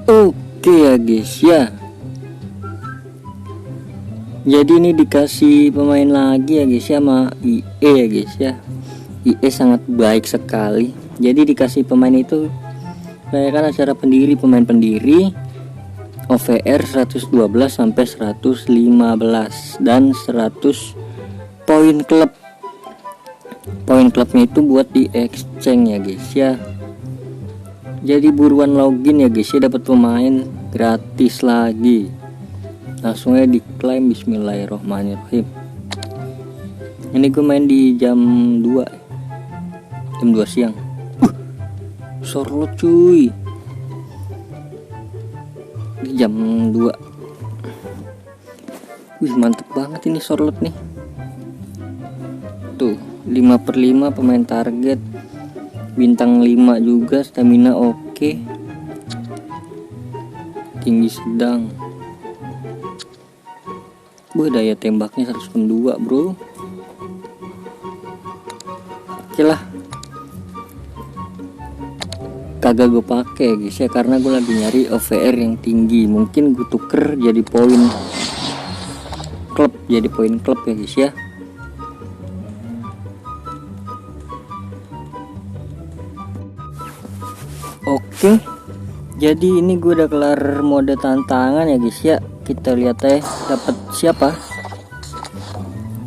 Oke ya guys ya. Jadi ini dikasih pemain lagi ya guys ya sama IE ya guys ya. IE sangat baik sekali. Jadi dikasih pemain itu saya kan acara pendiri, pemain pendiri OVR 112 sampai 115 dan 100 poin klub. Poin klubnya itu buat di exchange ya guys ya. Jadi buruan login ya guys ya, dapat pemain gratis lagi. Langsung aja diklaim. Bismillahirrohmanirrohim. Ini gue main di jam 2 siang. Sorot cuy di jam 2. Wih mantep banget ini sorot nih. Tuh 5/5 pemain target, bintang 5 juga, stamina oke, tinggi sedang. Daya tembaknya 102 bro. Oke lah, kagak gue pakai guys ya, karena gue lagi nyari OVR yang tinggi. Mungkin gue tuker jadi poin klub, ya guys ya. Oke, jadi ini gue udah kelar mode tantangan ya guys ya. Kita lihat dapat siapa.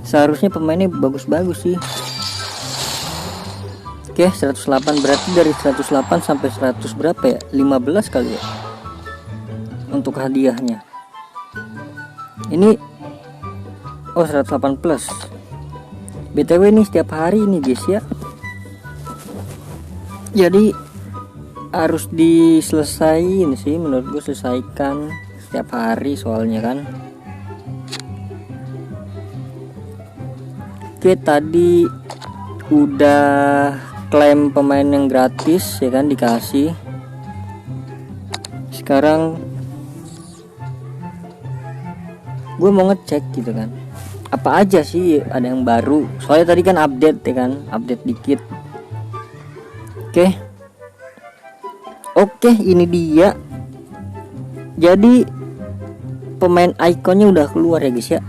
Seharusnya pemainnya bagus-bagus sih. Oke, 108, berarti dari 108 sampai 100 berapa ya? 15 kali ya untuk hadiahnya. Ini 108 plus. BTW ini setiap hari ini guys ya. Jadi harus diselesain sih menurut gue, selesaikan setiap hari soalnya kan. Oke, tadi udah klaim pemain yang gratis ya kan, dikasih. Sekarang gue mau ngecek gitu kan, apa aja sih ada yang baru. Soalnya tadi kan update ya kan, update dikit. Oke, ini dia. Jadi pemain ikonnya udah keluar ya guys ya.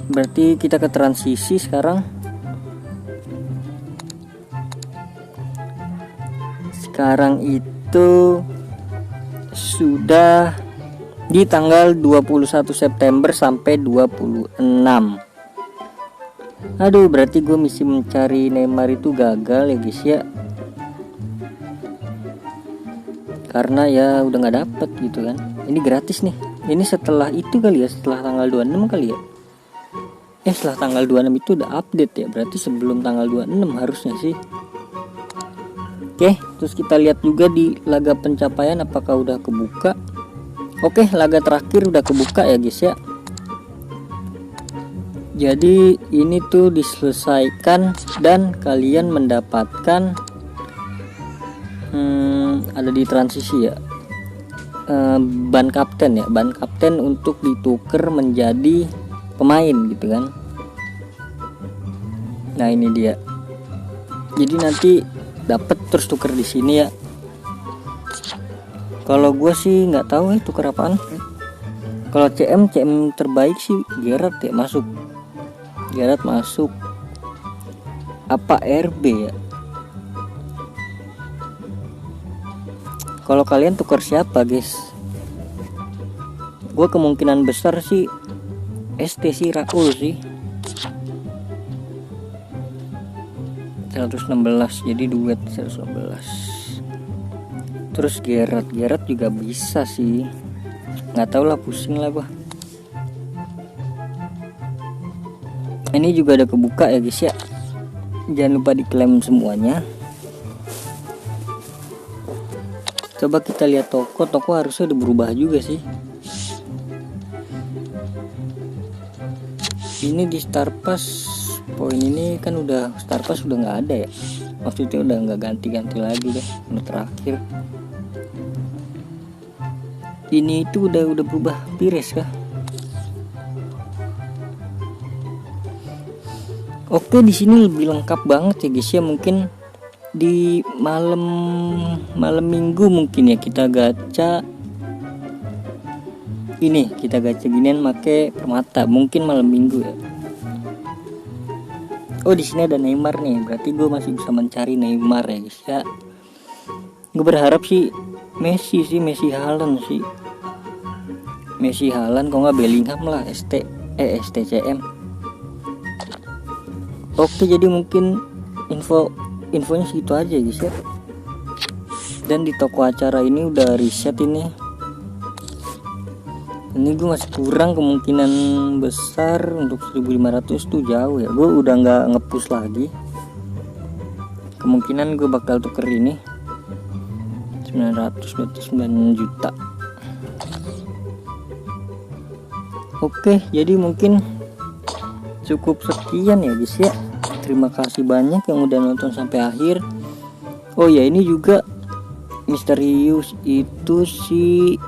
Berarti kita ke transisi sekarang. Sekarang itu sudah di tanggal 21 September sampai 26. Aduh, berarti gue misi mencari Neymar itu gagal ya guys ya. Karena ya udah nggak dapet gitu kan. Ini gratis nih. Ini setelah itu kali ya, setelah tanggal 26 kali ya. Setelah tanggal 26 itu udah update ya. Berarti sebelum tanggal 26 harusnya sih. Oke, terus kita lihat juga di laga pencapaian apakah udah kebuka. Oke, laga terakhir udah kebuka ya guys ya. Jadi ini tuh diselesaikan dan kalian mendapatkan ada di transisi ya, ban kapten ya, ban kapten untuk ditukar menjadi pemain gitu kan. Nah ini dia. Jadi nanti dapat terus tuker di sini ya. Kalau gue sih nggak tahu tuker apaan. Kalau CM terbaik sih Gerrard ya, masuk. Gerrard masuk. Apa RB ya? Kalau kalian tukar siapa guys? Gue kemungkinan besar sih ST sih, Raul sih. 116, jadi duet 116. Terus Gerrard juga bisa sih. Nggak tahu lah, pusing lah gua. Ini juga ada kebuka ya guys ya. Jangan lupa diklaim semuanya. Coba kita lihat toko harusnya udah berubah juga sih. Ini di Star Pass poin ini kan udah, Star Pass udah nggak ada ya. Maksudnya udah nggak ganti-ganti lagi deh. Udah terakhir. Ini itu udah berubah Pires kah? Oke, di sini lebih lengkap banget ya guys ya. Mungkin di malam minggu mungkin ya kita gacha ini, kita gacha ginian make permata mungkin malam minggu ya. Oh di sini ada Neymar nih, berarti gue masih bisa mencari Neymar ya guys ya. Gue berharap sih Messi Haaland sih. Messi Haaland kok nggak Bellingham lah, STCM. Oke, jadi mungkin infonya segitu aja guys ya. Dan di toko acara ini udah riset ini gue masih kurang, kemungkinan besar untuk 1500 tuh jauh ya. Gue udah nggak ngepush lagi, kemungkinan gue bakal tuker ini 900 berarti 9 juta. Oke, jadi mungkin cukup sekian ya guys ya. Terima kasih banyak yang udah nonton sampai akhir. Oh ya, ini juga misterius itu si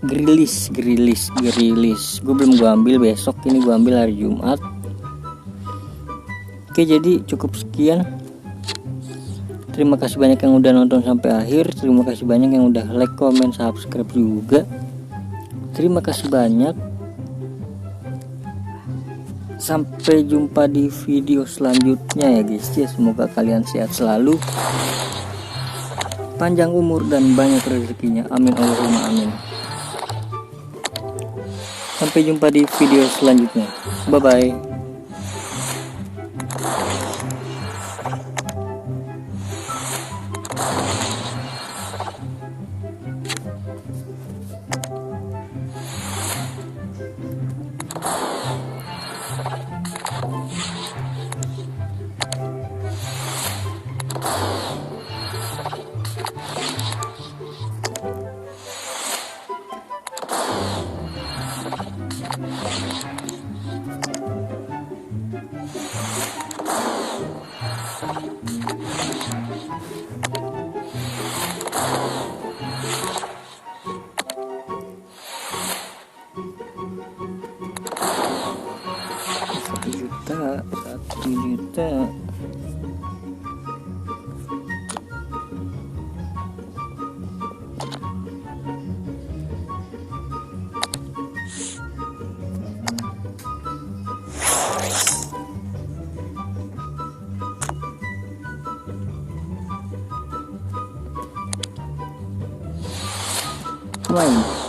Grilis. Gue belum ambil, besok ini gue ambil hari Jumat. Oke, jadi cukup sekian. Terima kasih banyak yang udah nonton sampai akhir. Terima kasih banyak yang udah like, comment, subscribe juga. Terima kasih banyak. Sampai jumpa di video selanjutnya ya guys ya. Semoga kalian sehat selalu, panjang umur dan banyak rezekinya. Amin Allahumma amin. Sampai jumpa di video selanjutnya. Bye bye. Satu juta. Main.